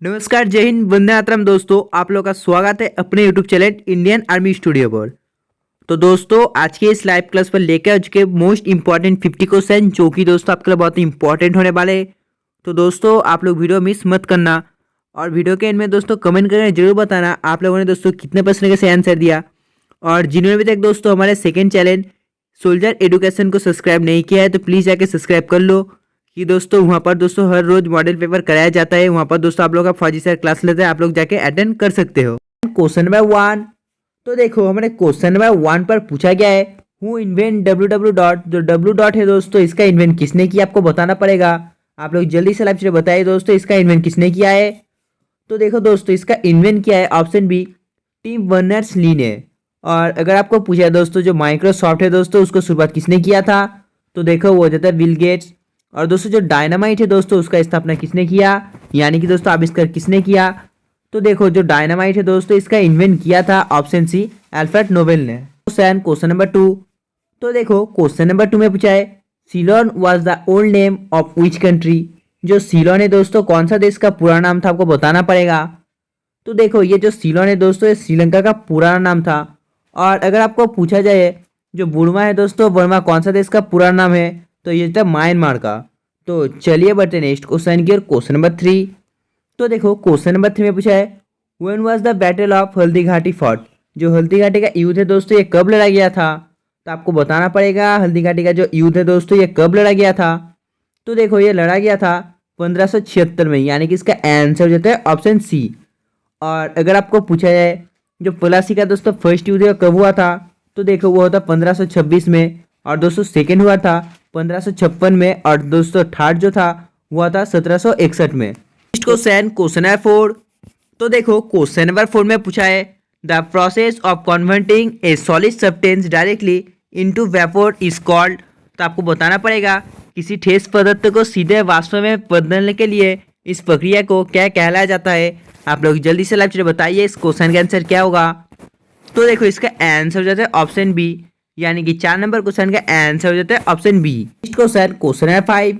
नमस्कार, जय हिंद, वंदे मातरम। दोस्तों, आप लोग का स्वागत है अपने YouTube channel Indian army studio पर। तो दोस्तों, आज के इस लाइव क्लास पर लेकर आ चुके मोस्ट इंपॉर्टेंट 50 क्वेश्चन, जो कि दोस्तों आपके लिए बहुत इंपॉर्टेंट होने वाले हैं। तो दोस्तों, आप लोग वीडियो मिस मत करना और वीडियो के एंड में दोस्तों कमेंट करके जरूर बताना आप लोगों ने दोस्तों कितने प्रश्न का सही आंसर दिया। और जिन्होंने अभी तक दोस्तों हमारे सेकेंड चैनल सोल्जर एजुकेशन को सब्सक्राइब नहीं किया है तो प्लीज़ जाके सब्सक्राइब कर लो कि दोस्तों वहाँ पर दोस्तों हर रोज मॉडल पेपर कराया जाता है। वहाँ पर दोस्तों आप लोग का फौजी सर क्लास लेते हैं, आप लोग जाके अटेंड कर सकते हो। क्वेश्चन नंबर 1, तो देखो हमारे क्वेश्चन नंबर 1 पर पूछा गया है हु इन्वेंट डब्ल्यू डॉट। जो डब्ल्यू डॉट है दोस्तों, इसका इन्वेंट किसने किया आपको बताना पड़ेगा। आप लोग जल्दी से लाइव बताइए दोस्तों इसका इन्वेंट किसने किया है। तो देखो दोस्तों, इसका इन्वेंट किया है option B Tim Berners Lee ने। और अगर आपको पूछा है दोस्तों जो माइक्रोसॉफ्ट है दोस्तों उसको शुरुआत किसने किया था, तो देखो वो हो जाता है बिल गेट्स। और दोस्तों जो डायनामाइट है दोस्तों उसका स्थापना किसने किया, यानी कि दोस्तों आविष्कार किसने किया। तो देखो जो डायनामाइट है दोस्तों इसका इन्वेंट किया था ऑप्शन सी अल्फ्रेड नोबेल ने। क्वेश्चन नंबर 2, तो देखो क्वेश्चन नंबर 2 में पूछा है Ceylon was the old name of which country. जो सीलोन है दोस्तों कौन सा देश का पूरा नाम था आपको बताना पड़ेगा। तो देखो ये जो सीलोन है दोस्तों ये श्रीलंका का पुराना नाम था। और अगर आपको पूछा जाए जो बुर्मा है दोस्तों, बर्मा कौन सा देश का पूरा नाम है, तो ये था म्यांमार का। तो चलिए बढ़ते नेक्स्ट क्वेश्चन की ओर। क्वेश्चन नंबर 3, तो देखो क्वेश्चन नंबर 3 में पूछा है when was the battle of Haldi Ghati fought. जो हल्दी घाटी का युद्ध है दोस्तों ये कब लड़ा गया था, तो आपको बताना पड़ेगा हल्दी घाटी का जो युद्ध है दोस्तों ये कब लड़ा गया था। तो देखो ये लड़ा गया था 1576 में, यानी कि इसका आंसर हो जाता है ऑप्शन सी। और अगर आपको पूछा जाए जो प्लासी का दोस्तों फर्स्ट युद्ध कब हुआ था, तो देखो वो होता 1526 में। और दोस्तों सेकेंड हुआ था 1556 में। और दोस्तों थर्ड जो था हुआ था 1761 में। नेक्स्ट क्वेश्चन नंबर 4, तो देखो क्वेश्चन नंबर 4 में पूछा है the process of converting A solid substance directly into vapour is called. तो आपको बताना पड़ेगा किसी ठोस पदार्थ को सीधे वाष्प में बदलने के लिए इस प्रक्रिया को क्या कहलाया जाता है। आप लोग जल्दी से लाइव बताइए इस क्वेश्चन का आंसर क्या होगा। तो देखो इसका आंसर हो जाता है ऑप्शन बी, यानी कि 4 नंबर क्वेश्चन का आंसर हो जाता है option B. Next question number 5,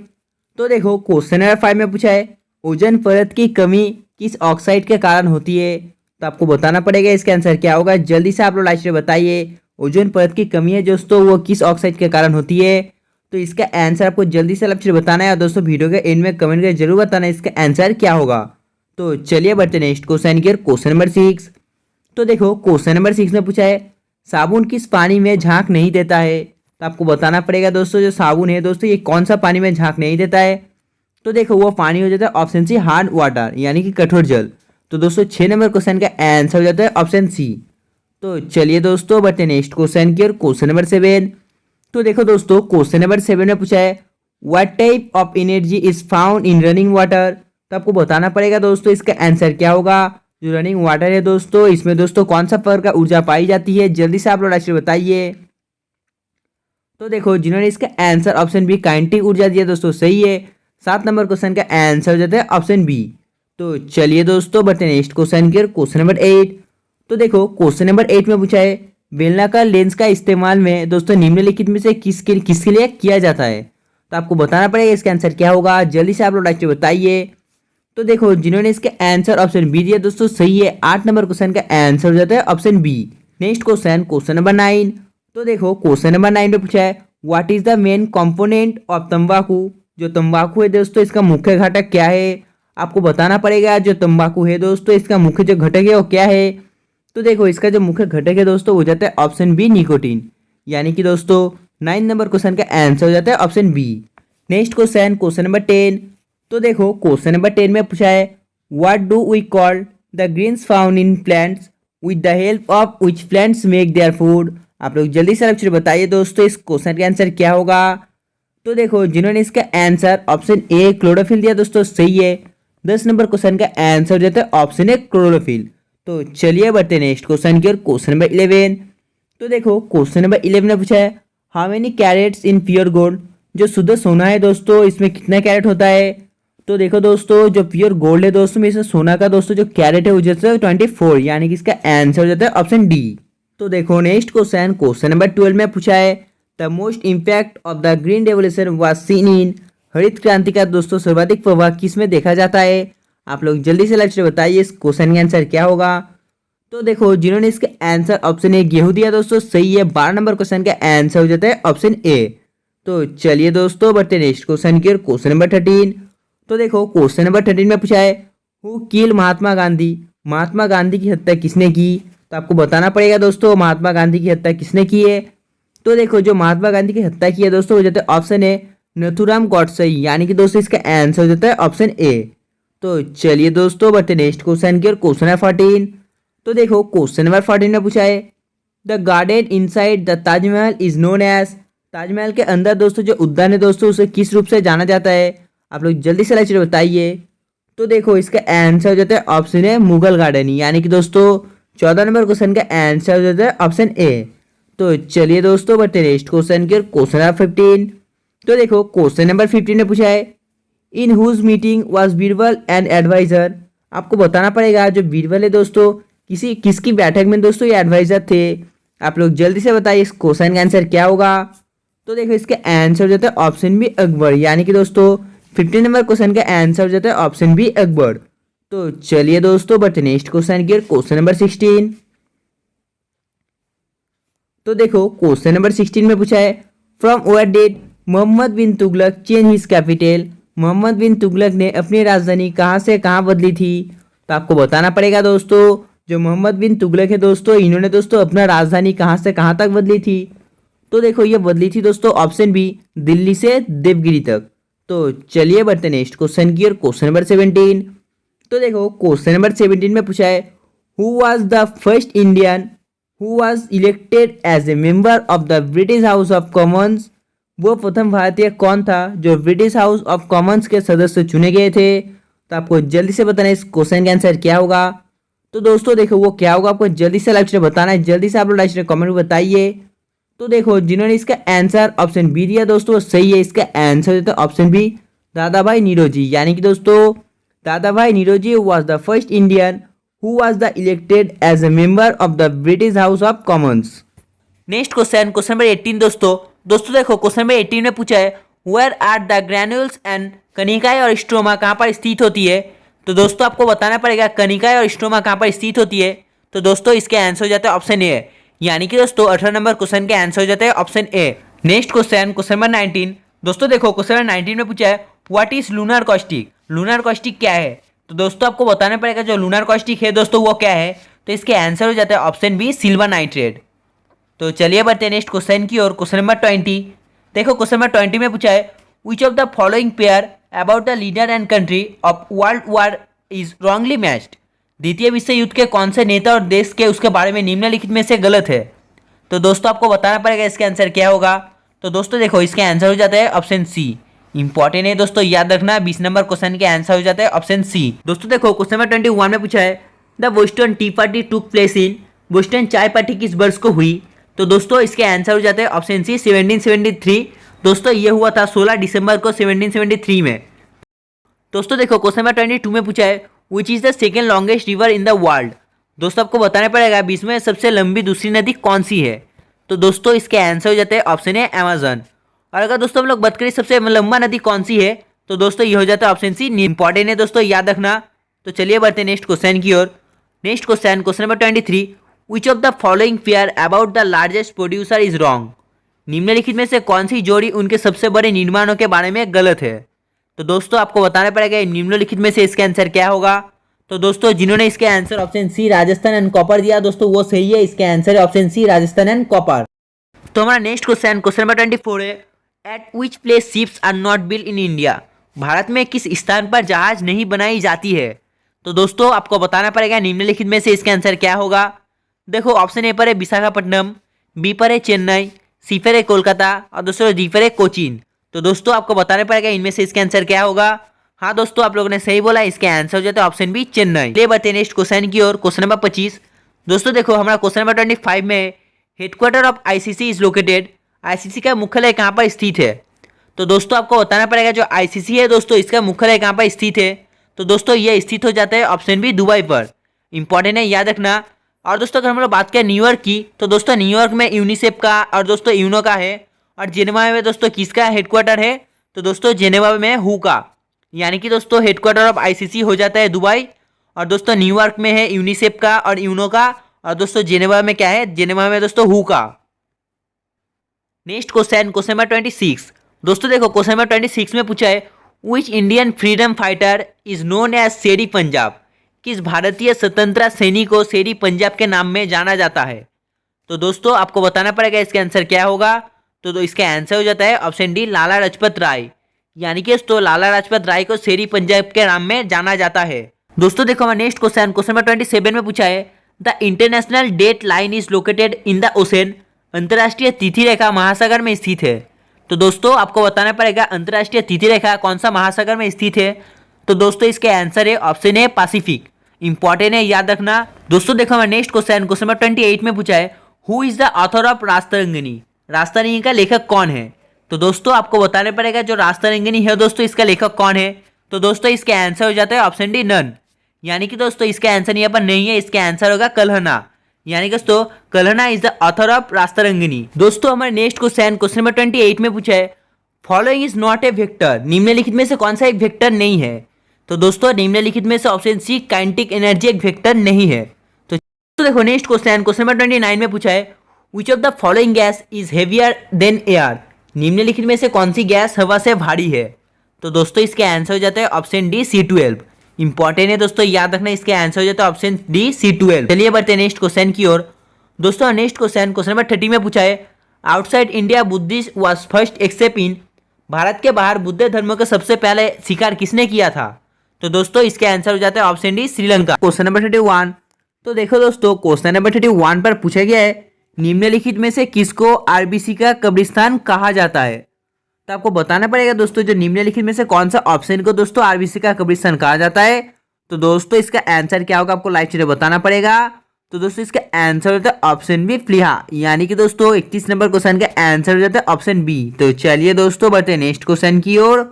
तो देखो क्वेश्चन नंबर 5 में पूछा है ओजोन परत की कमी किस ऑक्साइड के कारण होती है। तो आपको बताना पड़ेगा इसका आंसर क्या होगा। जल्दी से आप लोग लाइव बताइए ओजोन परत की कमी है दोस्तों वो किस ऑक्साइड के कारण होती है। तो इसका आंसर आपको जल्दी से लाइव बताना है और दोस्तों वीडियो के एंड में कमेंट करके जरूर बताना इसका आंसर क्या होगा। तो चलिए बढ़ते नेक्स्ट क्वेश्चन की ओर। क्वेश्चन नंबर 6, तो देखो क्वेश्चन नंबर 6 में पूछा है साबुन किस पानी में झांक नहीं देता है। तो आपको बताना पड़ेगा दोस्तों जो साबुन है दोस्तों ये कौन सा पानी में झांक नहीं देता है। तो देखो वो पानी हो जाता है ऑप्शन सी हार्ड वाटर, यानी कि कठोर जल। तो दोस्तों 6 नंबर क्वेश्चन का आंसर हो जाता है ऑप्शन सी। तो चलिए दोस्तों बढ़ते नेक्स्ट क्वेश्चन की ओर। क्वेश्चन नंबर 7, तो देखो दोस्तों क्वेश्चन नंबर 7 में पूछा है what type of energy is found in running water. तो आपको बताना पड़ेगा दोस्तों इसका आंसर क्या होगा। जो रनिंग वाटर है दोस्तों इसमें दोस्तों कौन सा प्रकार का ऊर्जा पाई जाती है, जल्दी से आप लोग राशि बताइए। तो देखो जिन्होंने इसका आंसर ऑप्शन बी काइनेटिक ऊर्जा दिया दोस्तों सही है। 7 नंबर क्वेश्चन का आंसर हो जाता है ऑप्शन बी। तो चलिए दोस्तों बढ़ते नेक्स्ट क्वेश्चन की ओर। क्वेश्चन नंबर 8, तो देखो क्वेश्चन नंबर 8 में पूछा है बेलनाकार लेंस का इस्तेमाल में दोस्तों निम्नलिखित में से किसके लिए किया जाता है। तो आपको बताना पड़ेगा इसका आंसर क्या होगा। जल्दी से आप लोग राशि बताइए। तो देखो जिन्होंने इसके आंसर ऑप्शन बी दिया दोस्तों सही है। 8 नंबर क्वेश्चन का आंसर हो जाता है option B. Next question number 9, तो देखो क्वेश्चन नंबर 9 में पूछा है what is the main component of तंबाकू। जो तंबाकू है दोस्तों इसका मुख्य घटक क्या है। आपको बताना पड़ेगा जो तंबाकू है दोस्तों इसका मुख्य जो घटक है वो क्या है। तो देखो इसका जो मुख्य घटक है दोस्तों हो जाता है ऑप्शन बी निकोटीन, यानी कि दोस्तों 9 नंबर क्वेश्चन का आंसर हो जाता है option B. Next question number 10, तो देखो क्वेश्चन नंबर 10 में पूछा है what do we call the grains found in plants with the help of which plants make their food. आप लोग जल्दी से अक्षर बताइए दोस्तों इस क्वेश्चन का आंसर क्या होगा। तो देखो जिन्होंने इसका आंसर ऑप्शन ए क्लोरोफिल दिया दोस्तों सही है। 10 नंबर क्वेश्चन का आंसर हो जाता है ऑप्शन ए क्लोरोफिल। तो चलिए बढ़ते नेक्स्ट क्वेश्चन की ओर। क्वेश्चन नंबर 11, तो देखो क्वेश्चन नंबर 11 में पूछा है how many carats in pure gold. जो शुद्ध सोना है दोस्तों इसमें कितना कैरेट होता है। तो देखो दोस्तों जो प्योर गोल्ड है दोस्तों में इसमें सोना का दोस्तों जो कैरेट है वो जाता है 24, यानी कि इसका आंसर हो जाता है ऑप्शन डी। तो देखो नेक्स्ट क्वेश्चन नंबर 12 में पूछा है the most impact of the green revolution was seen in. हरित क्रांति का दोस्तों सर्वाधिक प्रभाव किस में देखा जाता है। आप लोग जल्दी से लाइक से बताइए इस क्वेश्चन का आंसर क्या होगा। तो देखो जिन्होंने इसका आंसर ऑप्शन ए गेहूं दिया दोस्तों सही है। 12 नंबर क्वेश्चन का आंसर हो जाता है ऑप्शन ए। तो चलिए दोस्तों बढ़ते नेक्स्ट क्वेश्चन की ओर। Question number 13। तो देखो क्वेश्चन नंबर 13 में पूछा है हु किल महात्मा गांधी। महात्मा गांधी की हत्या किसने की। तो आपको बताना पड़ेगा दोस्तों महात्मा गांधी की हत्या किसने की है। तो देखो जो महात्मा गांधी की हत्या की है दोस्तों हो जाता है ऑप्शन ए नथुराम गॉडसे, यानी कि दोस्तों इसका आंसर हो जाता है ऑप्शन ए। तो चलिए दोस्तों बढ़ते नेक्स्ट क्वेश्चन की ओर। Question number 14। तो देखो क्वेश्चन नंबर 14 में पूछा है the garden inside the Taj Mahal is known as. Taj Mahal के अंदर दोस्तों जो उद्यान है दोस्तों उसे किस रूप से जाना जाता है। आप लोग जल्दी से लाइक बताइए। तो देखो इसका आंसर हो जाता है ऑप्शन ए मुगल गार्डन, यानी कि दोस्तों 14 नंबर क्वेश्चन का आंसर हो जाता है ऑप्शन ए। तो चलिए दोस्तों बढ़ते नेक्स्ट क्वेश्चन की ओर। Question number 15। तो देखो क्वेश्चन नंबर 15 ने पूछा है in whose meeting was Birbal and advisor. आपको बताना पड़ेगा जो बीरबल है दोस्तों किसकी बैठक में दोस्तों ये एडवाइजर थे। आप लोग जल्दी से बताइए इस क्वेश्चन का आंसर क्या होगा। तो देखो इसका आंसर हो जाता है ऑप्शन बी अकबर, यानी कि दोस्तों 15 नंबर क्वेश्चन का आंसर हो जाता है ऑप्शन बी अकबर। तो चलिए दोस्तों बढ़ते नेक्स्ट क्वेश्चन की ओर। Question number 16। तो देखो क्वेश्चन नंबर 16 में पूछा है from where did Mohammad bin Tughlaq change his capital. Mohammad bin Tughlaq ने अपनी राजधानी कहाँ से कहाँ बदली थी। तो आपको बताना पड़ेगा दोस्तों जो मोहम्मद बिन तुगलक है दोस्तों इन्होंने दोस्तों अपना राजधानी कहाँ से कहाँ तक बदली थी। तो देखो ये बदली थी दोस्तों ऑप्शन बी दिल्ली से देवगिरी तक। तो चलिए बढ़ते नेक्स्ट क्वेश्चन की ओर। Question number 17। तो देखो क्वेश्चन नंबर 17 में पूछा है who was the first Indian who was elected as a member of the British House of Commons. वो प्रथम भारतीय कौन था जो ब्रिटिश हाउस ऑफ कॉमन्स के सदस्य चुने गए थे। तो आपको जल्दी से बताना इस क्वेश्चन का आंसर क्या होगा। तो दोस्तों देखो वो क्या होगा आपको जल्दी से लाइक से बताना है। जल्दी से आप लोग लाइक से कमेंट में बताइए। तो देखो जिन्होंने इसका आंसर ऑप्शन बी दिया दोस्तों सही है। इसका आंसर देता है ऑप्शन बी दादा भाई नीरोजी, यानी कि दोस्तों Dadabhai Naoroji was the first Indian who was the elected as a member of the British House of Commons. Next question question number 18 दोस्तों देखो क्वेश्चन नंबर 18 में पूछा है where are the granules and कनिकाएं और स्ट्रोमा कहाँ पर स्थित होती है। तो दोस्तों आपको बताना पड़ेगा कनिकाएं और स्ट्रोमा कहाँ पर स्थित होती है। तो दोस्तों इसके आंसर हो जाता है ऑप्शन ए, यानी कि दोस्तों 18 नंबर क्वेश्चन के आंसर हो जाता है option A. Next question question number 19 दोस्तों देखो क्वेश्चन नंबर 19 में पूछा है what is lunar caustic. Lunar caustic क्या है। तो दोस्तों आपको बताना पड़ेगा जो लूनर कॉस्टिक है दोस्तों वो क्या है। तो इसके आंसर हो जाता है ऑप्शन बी सिल्वर नाइट्रेट। तो चलिए बढ़ते हैं नेक्स्ट क्वेश्चन की ओर। क्वेश्चन नंबर 20 देखो क्वेश्चन नंबर 20 में पूछा है which of the following pair about the leader and country of world war is wrongly matched. द्वितीय विश्व युद्ध के कौन से नेता और देश के उसके बारे में निम्नलिखित में से गलत है। तो दोस्तों आपको बताना पड़ेगा इसका आंसर क्या होगा। तो दोस्तों देखो इसका आंसर हो जाता है ऑप्शन सी। इंपॉर्टेंट है दोस्तों याद रखना 20 नंबर क्वेश्चन के आंसर हो जाता है ऑप्शन सी। दोस्तों देखो क्वेश्चन नंबर 21 में पूछा है the Boston T party took place in. Boston चाय पार्टी किस वर्ष को हुई। तो दोस्तों इसके आंसर हो जाता है ऑप्शन सी 1773। दोस्तों ये हुआ था 16 दिसंबर को 1773 में। दोस्तों देखो क्वेश्चन नंबर 22 में पूछा है which is the second longest river in the world. दोस्तों आपको बताना पड़ेगा विश्व में सबसे लंबी दूसरी नदी कौन सी है। तो दोस्तों इसके आंसर हो जाता है ऑप्शन है अमेजन। और अगर दोस्तों हम लोग बात करें सबसे लंबा नदी कौन सी है तो दोस्तों ये हो जाता है ऑप्शन सी। इंपॉर्टेंट है दोस्तों याद रखना। तो चलिए बढ़ते हैं नेक्स्ट क्वेश्चन की ओर। Next question question number 23 which of the following pair about the largest producer is wrong. निम्नलिखित में से कौन सी जोड़ी उनके सबसे बड़े निर्माणों के बारे में गलत है। तो दोस्तों आपको बताना पड़ेगा निम्नलिखित में से इसका आंसर क्या होगा। तो दोस्तों जिन्होंने इसके answer option C Rajasthan and copper दिया दोस्तों वो सही है। इसके आंसर है option C Rajasthan and copper. तो हमारा नेक्स्ट क्वेश्चन क्वेश्चन नंबर 24 है at which place ships are not built in India. भारत में किस स्थान पर जहाज नहीं बनाई जाती है। तो दोस्तों आपको बताना पड़ेगा निम्नलिखित में से इसका आंसर क्या होगा। देखो ऑप्शन ए पर है विशाखापट्टनम, बी पर है चेन्नई, सी पर है कोलकाता और दोस्तों डी पर है कोचीन। तो दोस्तों आपको बताना पड़ेगा इनमें से इसका आंसर क्या होगा। हाँ दोस्तों आप लोगों ने सही बोला। इसका आंसर हो जाता है ऑप्शन बी चेन्नई। ले बढ़ते नेक्स्ट क्वेश्चन की ओर। क्वेश्चन नंबर 25 दोस्तों देखो हमारा क्वेश्चन नंबर 25 में headquarter of ICC is located. ICC का मुख्यालय कहाँ पर स्थित है। तो दोस्तों आपको बताना पड़ेगा जो आईसीसी है दोस्तों इसका मुख्यालय कहाँ पर स्थित है। तो दोस्तों ये स्थित हो जाता है ऑप्शन बी दुबई पर। इंपॉर्टेंट है याद रखना। और दोस्तों अगर हम लोग बात करें न्यूयॉर्क की तो दोस्तों न्यूयॉर्क में यूनिसेफ का और दोस्तों यूनो का है। और जेनेवा में दोस्तों किसका हेडक्वार्टर है। तो दोस्तों जेनेवा में हु का। यानी कि दोस्तों हेडक्वार्टर ऑफ आईसीसी हो जाता है दुबई, और दोस्तों न्यूयॉर्क में है यूनिसेफ का और यूनो का, और दोस्तों जेनेवा में क्या है, जेनेवा में दोस्तों हु का। Next question, question number 26। दोस्तों देखो क्वेश्चन नंबर 26 में पूछा है which Indian freedom fighter is known as Sher-e-Punjab. किस भारतीय स्वतंत्रता सैनिक को शेरी पंजाब के नाम में जाना जाता है। तो दोस्तों आपको बताना पड़ेगा इसका आंसर क्या होगा। तो इसका आंसर हो जाता है ऑप्शन डी, लाला लाजपत राय। यानी कि दोस्तों लाला लाजपत राय को शेरी पंजाब के नाम में जाना जाता है। दोस्तों देखो हमारा नेक्स्ट क्वेश्चन, क्वेश्चन नंबर 27 में पूछा है the international date line is located in the ocean. अंतर्राष्ट्रीय तिथि रेखा महासागर में स्थित है। तो दोस्तों आपको बताना पड़ेगा अंतर्राष्ट्रीय तिथि रेखा कौन सा महासागर में स्थित है। तो दोस्तों इसका आंसर है ऑप्शन ए, पैसिफिक। इंपॉर्टेंट है, याद रखना। दोस्तों देखो हमारा नेक्स्ट क्वेश्चन, क्वेश्चन नंबर 28 में पूछा है who is the author of Rajatarangini. Rajatarangini का लेखक कौन है। तो दोस्तों आपको बताना पड़ेगा जो राजतरंगिणी है दोस्तों इसका लेखक कौन है। तो दोस्तों इसका आंसर हो जाता है ऑप्शन डी, नन। यानी कि दोस्तों इसका आंसर यहाँ पर नहीं है, इसका आंसर होगा कल्हना। यानी कि दोस्तों Kalhana is the author of Rajatarangini. दोस्तों हमारे नेक्स्ट क्वेश्चन, क्वेश्चन नंबर 28 में पूछा है following is not a vector. निम्नलिखित में से कौन सा एक वेक्टर नहीं है। तो दोस्तों निम्नलिखित में से ऑप्शन सी, काइनेटिक एनर्जी एक वेक्टर नहीं है। तो देखो नेक्स्ट क्वेश्चन, क्वेश्चन नंबर 29 में पूछा है which of the following gas is heavier than air. निम्नलिखित में से कौन सी गैस हवा से भारी है। तो दोस्तों इसका आंसर हो जाता है ऑप्शन डी, C12। इंपॉर्टेंट है दोस्तों, याद रखना। इसका आंसर हो जाता है ऑप्शन डी, C12। चलिए बढ़ते हैं नेक्स्ट क्वेश्चन की ओर। दोस्तों नेक्स्ट क्वेश्चन, क्वेश्चन नंबर 30 में पूछा है outside India Buddhist was first accept इन। भारत के बाहर बुद्ध धर्म का सबसे पहले स्वीकार किसने किया था। तो दोस्तों इसका आंसर हो जाता है option D, Sri Lanka. Question number 31। तो देखो दोस्तों क्वेश्चन नंबर 31 पर पूछा गया है निम्नलिखित में से किसको आरबीसी का कब्रिस्तान कहा जाता है। तो आपको बताना पड़ेगा दोस्तों जो निम्नलिखित में से कौन सा ऑप्शन को दोस्तों आरबीसी का कब्रिस्तान कहा जाता है। तो दोस्तों इसका आंसर क्या होगा आपको लाइव चैट बताना पड़ेगा। तो दोस्तों इसका आंसर होता है ऑप्शन बी, फ्लिहा। यानी कि दोस्तों 31 नंबर क्वेश्चन का आंसर हो जाता है ऑप्शन बी। तो चलिए दोस्तों बढ़ते हैं नेक्स्ट क्वेश्चन की ओर।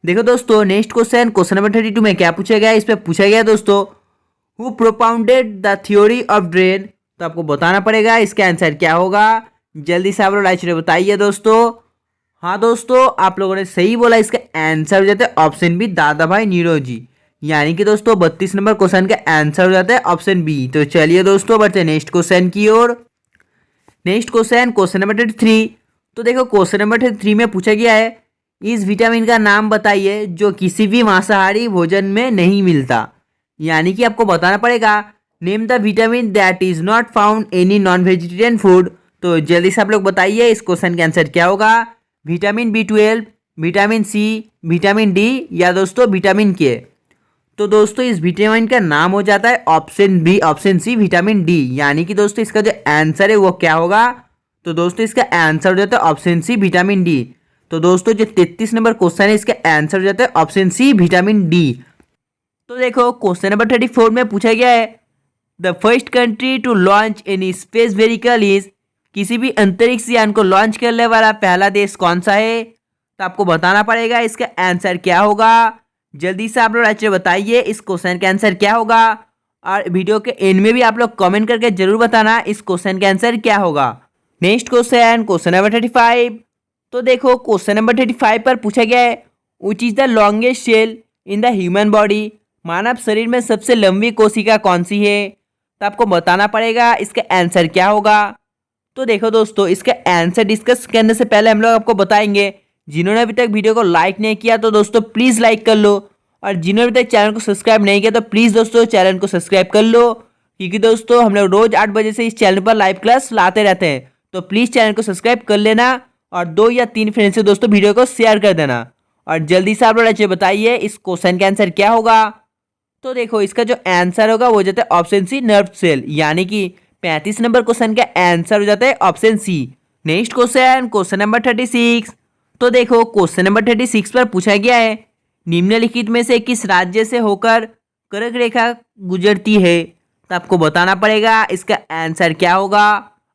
देखो दोस्तों नेक्स्ट क्वेश्चन, क्वेश्चन नंबर 32 में क्या पूछा गया, इस पे पूछा गया दोस्तों who propounded the theory of drain. तो आपको बताना पड़ेगा इसका आंसर क्या होगा। जल्दी से आप लोग लाइव चैट बताइए दोस्तों। हाँ दोस्तों आप लोगों ने सही बोला, इसका आंसर हो जाता है ऑप्शन बी, दादा भाई नीरोजी। यानी कि दोस्तों 32 नंबर क्वेश्चन का आंसर हो जाता है ऑप्शन बी। तो चलिए दोस्तों बढ़ते हैं नेक्स्ट क्वेश्चन की ओर। Next question, question number 33। तो देखो क्वेश्चन नंबर 33 में पूछा गया है इस विटामिन का नाम बताइए जो किसी भी मांसाहारी भोजन में नहीं मिलता। यानी कि आपको बताना पड़ेगा name the vitamin that is not found any non vegetarian food. तो जल्दी से आप लोग बताइए इस क्वेश्चन का आंसर क्या होगा। Vitamin B12, vitamin C, vitamin D या दोस्तों विटामिन के। तो दोस्तों इस विटामिन का नाम हो जाता है option B, option C, vitamin D. यानी कि दोस्तों इसका जो आंसर है वो क्या होगा। तो दोस्तों इसका आंसर हो जाता है ऑप्शन सी, विटामिन डी। तो दोस्तों जो 33 नंबर क्वेश्चन है इसका आंसर हो जाता है ऑप्शन सी, विटामिन डी। तो देखो क्वेश्चन नंबर 34 में पूछा गया है the first country to launch any space vehicle is. किसी भी अंतरिक्ष यान को लॉन्च करने वाला पहला देश कौन सा है। तो आपको बताना पड़ेगा इसका आंसर क्या होगा। जल्दी से आप लोग अच्छे बताइए इस क्वेश्चन का आंसर क्या होगा। और वीडियो के एंड में भी आप लोग कमेंट करके जरूर बताना इस क्वेश्चन का आंसर क्या होगा। Next question, question number 35। तो देखो क्वेश्चन नंबर 35 पर पूछा गया है which is the longest cell in the human body. मानव शरीर में सबसे लंबी कोशिका कौन सी है। तो आपको बताना पड़ेगा इसका आंसर क्या होगा। तो देखो दोस्तों इसका आंसर डिस्कस करने से पहले हम लोग आपको बताएंगे जिन्होंने अभी तक वीडियो को लाइक नहीं किया तो दोस्तों प्लीज़ लाइक कर लो, और जिन्होंने अभी तक चैनल को सब्सक्राइब नहीं किया तो प्लीज़ दोस्तों चैनल को सब्सक्राइब कर लो, क्योंकि दोस्तों हम लोग रोज़ 8 बजे से इस चैनल पर लाइव क्लास लाते रहते हैं। तो प्लीज़ चैनल को सब्सक्राइब कर लेना और 2 या 3 फ्रेंड से दोस्तों वीडियो को शेयर कर देना। और जल्दी से आप लोग अच्छे बताइए इस क्वेश्चन का आंसर क्या होगा। तो देखो इसका जो आंसर होगा वो हो जाता है ऑप्शन सी, नर्व सेल। यानी कि 35 नंबर क्वेश्चन का आंसर हो जाता है option C. Next question, question number 36। तो देखो क्वेश्चन नंबर 36 पर पूछा गया है निम्नलिखित में से किस राज्य से होकर कर्क रेखा गुजरती है। तो आपको बताना पड़ेगा इसका आंसर क्या होगा।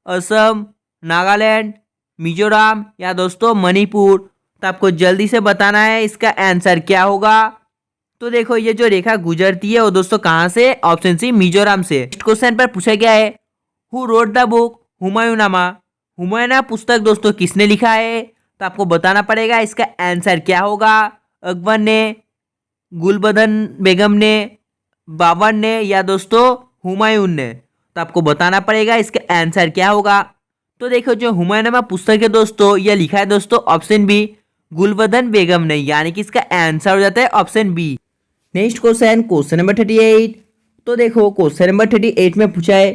असम, नागालैंड, मिजोरम या दोस्तों मणिपुर। तो आपको जल्दी से बताना है इसका आंसर क्या होगा। तो देखो ये जो रेखा गुजरती है वो दोस्तों कहाँ से, ऑप्शन सी, मिजोरम से। नेक्स्ट क्वेश्चन पर पूछा गया है who wrote the book Humayunnama. हुमायूना पुस्तक दोस्तों किसने लिखा है। तो आपको बताना पड़ेगा इसका आंसर क्या होगा। अकबर ने, गुलबदन बेगम ने, बाबर ने या दोस्तों हुमायूं ने। तो आपको बताना पड़ेगा इसका आंसर क्या होगा। तो देखो जो हुमायूं पुस्तक है दोस्तों, यह लिखा है दोस्तों ऑप्शन बी, गुलबदन बेगम ने, यानी कि इसका आंसर हो जाता है option B. Next question number 38। तो देखो क्वेश्चन नंबर 38 में पूछा है,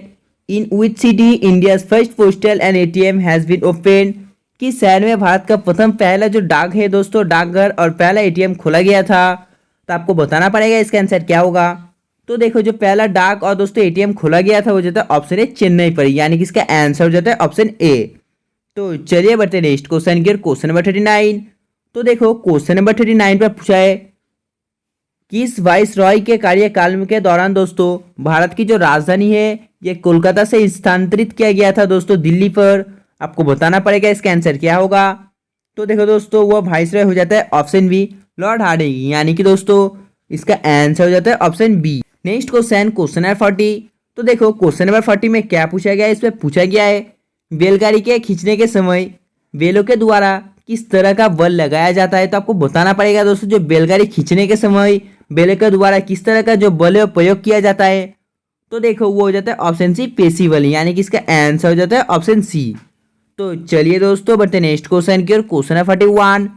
in which city India first postal and ATM has been open. किस शहर में भारत का पहला जो डाक है दोस्तों, डाकघर और पहला एटीएम खोला गया था। तो आपको बताना पड़ेगा इसका आंसर क्या होगा। तो देखो जो पहला डाक और दोस्तों एटीएम खोला गया था वो जाता है ऑप्शन ए चेन्नई पर, यानी कि इसका आंसर हो जाता है ऑप्शन ए। तो चलिए बढ़ते नेक्स्ट क्वेश्चन की, क्वेश्चन नंबर 39। तो देखो क्वेश्चन नंबर 39 पर पूछा है, किस वाइस रॉय के कार्यकाल के दौरान दोस्तों भारत की जो राजधानी है ये कोलकाता से स्थानांतरित किया गया था दोस्तों दिल्ली पर। आपको बताना पड़ेगा इसका आंसर क्या होगा। तो देखो दोस्तों वो वाइस रॉय हो जाता है ऑप्शन बी, लॉर्ड हार्डिंग, यानी कि दोस्तों इसका आंसर हो जाता है option B. Next question number 40। तो देखो क्वेश्चन नंबर 40 में क्या पूछा गया है, इसमें पूछा गया है, बैलगाड़ी के खींचने के समय बैलों के द्वारा किस तरह का बल लगाया जाता है। तो आपको बताना पड़ेगा दोस्तों जो बैलगाड़ी खींचने के समय बैलों के द्वारा किस तरह का जो बल है प्रयोग किया जाता है। तो देखो वो हो जाता है ऑप्शन सी, पेसिबल, यानी कि इसका आंसर हो जाता है ऑप्शन सी। तो चलिए दोस्तों बढ़ते नेक्स्ट क्वेश्चन की ओर, क्वेश्चन नंबर 41।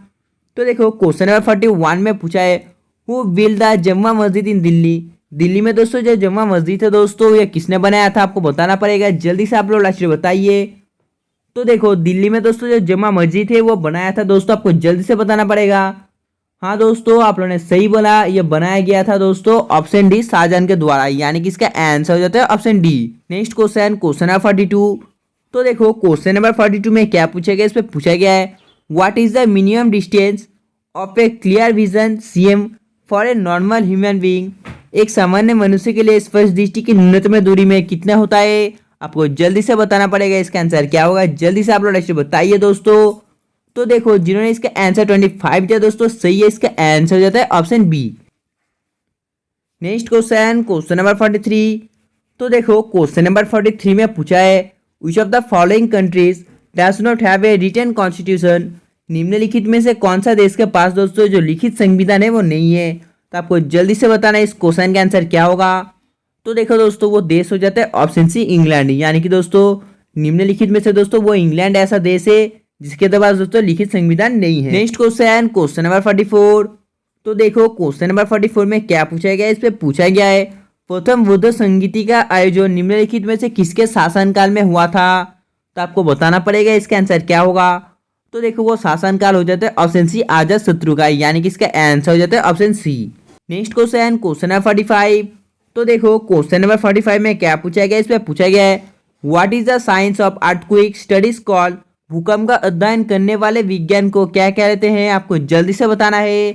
तो देखो क्वेश्चन नंबर 41 में पूछा है, हु बिल्ड द जम्मा मस्जिद इन दिल्ली। दिल्ली में दोस्तों जो जम्मा मस्जिद है दोस्तों ये किसने बनाया था। आपको बताना पड़ेगा, जल्दी से आप लोग लास्ट बताइए। तो देखो दिल्ली में दोस्तों जो जम्मा मस्जिद है वो बनाया था दोस्तों, आपको जल्दी से बताना पड़ेगा। हाँ दोस्तों आप लोगों ने सही बोला, ये बनाया गया था दोस्तों ऑप्शन डी, शाहजहां के द्वारा, यानी कि इसका आंसर हो जाता है option D. Next question number 42। तो देखो क्वेश्चन नंबर 42 में क्या पूछा गया, इसमें पूछा गया है, what is the minimum distance of A clear vision CM for a normal human being. एक सामान्य मनुष्य के लिए स्पष्ट दृष्टि की न्यूनतम दूरी में कितना होता है। आपको जल्दी से बताना पड़ेगा इसका आंसर क्या होगा, जल्दी से आप लोग बताइए दोस्तों। तो देखो जिन्होंने इसका आंसर 25 दिया दोस्तों सही है, इसका आंसर हो जाता है option B. Next question number 43। तो देखो क्वेश्चन नंबर 43 में पूछा है, which of the following countries does not have a written constitution. निम्नलिखित में से कौन सा देश के पास दोस्तों जो लिखित संविधान है वो नहीं है। तो आपको जल्दी से बताना है इस क्वेश्चन का आंसर क्या होगा। तो देखो दोस्तों वो देश हो जाता है ऑप्शन सी, इंग्लैंड, यानी कि दोस्तों निम्नलिखित में से दोस्तों वो इंग्लैंड ऐसा देश है जिसके पास दोस्तों लिखित संविधान नहीं है। Next question number 44। तो देखो क्वेश्चन नंबर 44 में क्या पूछा गया है, इस पे पूछा गया है, प्रथम बुद्ध संगीति का आयोजन निम्नलिखित में से किसके शासनकाल में हुआ था। तो आपको बताना पड़ेगा इसका आंसर क्या होगा। तो देखो वो शासनकाल हो जाता है ऑप्शन सी, अजात शत्रु का, यानी कि इसका आंसर हो जाता है option C. Next question number 45। तो देखो क्वेश्चन नंबर 45 में क्या पूछा गया, इस पे पूछा गया है, what is the science of earthquake studies called. भूकंप का अध्ययन करने वाले विज्ञान को क्या कहते हैं। आपको जल्दी से बताना है।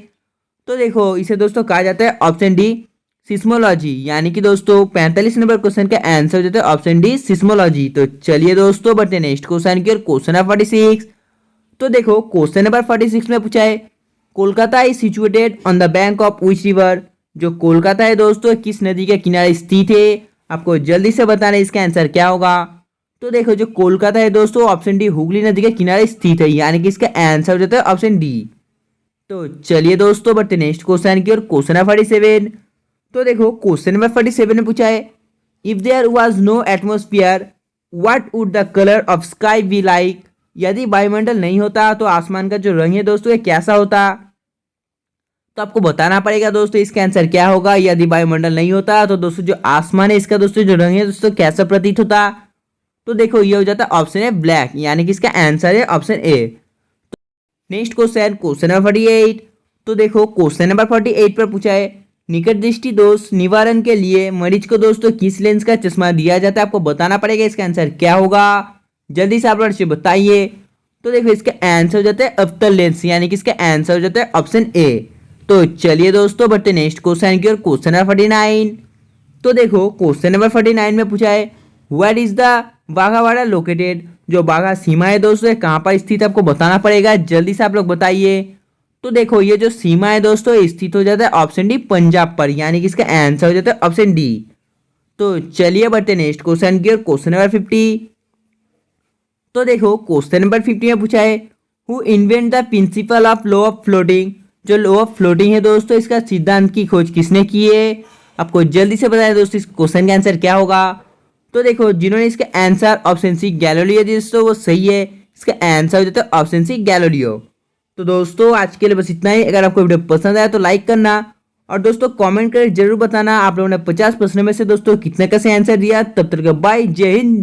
तो देखो इसे दोस्तों कहा जाता है ऑप्शन डी, सिस्मोलॉजी, यानी कि दोस्तों 45 नंबर क्वेश्चन का आंसर हो जाता है ऑप्शन डी, सिस्मोलॉजी। तो चलिए दोस्तों बढ़ते नेक्स्ट क्वेश्चन की ओर, क्वेश्चन नंबर 46। तो देखो क्वेश्चन नंबर 46 में पूछा है, Kolkata is situated on the bank of which river. जो कोलकाता है दोस्तों किस नदी के किनारे स्थित है। आपको जल्दी से बताना है इसका आंसर क्या होगा। तो देखो जो कोलकाता है दोस्तों ऑप्शन डी, हुगली नदी के किनारे स्थित है, यानी कि इसका आंसर हो जाता है ऑप्शन डी। तो चलिए दोस्तों बढ़ते नेक्स्ट क्वेश्चन की ओर, क्वेश्चन नंबर 47। तो देखो क्वेश्चन नंबर 47 में पूछा है, if there was no atmosphere what would the colour of sky be like. यदि वायुमंडल नहीं होता तो आसमान का जो रंग है दोस्तों ये कैसा होता। तो आपको बताना पड़ेगा दोस्तों इसका आंसर क्या होगा। यदि वायुमंडल नहीं होता तो दोस्तों जो आसमान है इसका दोस्तों जो रंग है दोस्तों कैसा प्रतीत होता। तो देखो ये हो जाता है ऑप्शन है ब्लैक, यानी कि इसका आंसर है option A. Next question number 48। तो देखो क्वेश्चन नंबर 48 पर पूछा है, निकट दृष्टि दोष निवारण के लिए मरीज को दोस्तों किस लेंस का चश्मा दिया जाता है। आपको बताना पड़ेगा इसका आंसर क्या होगा, जल्दी से आप लोग बताइए। तो देखो इसका आंसर हो जाता है अवतल लेंस, यानी कि इसका आंसर हो जाता है ऑप्शन ए। तो चलिए दोस्तों बढ़ते नेक्स्ट क्वेश्चन की ओर, क्वेश्चन नंबर 49। तो देखो क्वेश्चन नंबर 49 में पूछा है, वेयर इज द बाघावाड़ा लोकेटेड। जो बाघा सीमा है दोस्तों कहाँ पर स्थित है आपको बताना पड़ेगा, जल्दी से आप लोग बताइए। तो देखो ये जो सीमा है दोस्तों स्थित हो जाता है ऑप्शन डी, पंजाब पर, यानी कि इसका आंसर हो जाता है ऑप्शन डी। तो चलिए बढ़ते नेक्स्ट क्वेश्चन की ओर, क्वेश्चन नंबर 50। तो देखो क्वेश्चन नंबर 50 में पूछा है, who invent the principle of law of floating. जो लॉ ऑफ फ्लोटिंग है दोस्तों, इसका सिद्धांत की खोज किसने की है? आपको जल्दी से बताया दोस्तों इस क्वेश्चन का आंसर क्या होगा। तो देखो, जिन्होंने इसका आंसर ऑप्शन सी गैलीलियो दोस्तों, वो सही है। इसका आंसर हो जाता है ऑप्शन सी गैलीलियो। तो दोस्तों आज के लिए बस इतना ही। अगर आपको वीडियो पसंद आया तो लाइक करना, और दोस्तों कमेंट करके जरूर बताना आप लोगों ने 50 प्रश्नों में से दोस्तों कितने का से आंसर दिया। तब तक बाय, जय हिंद।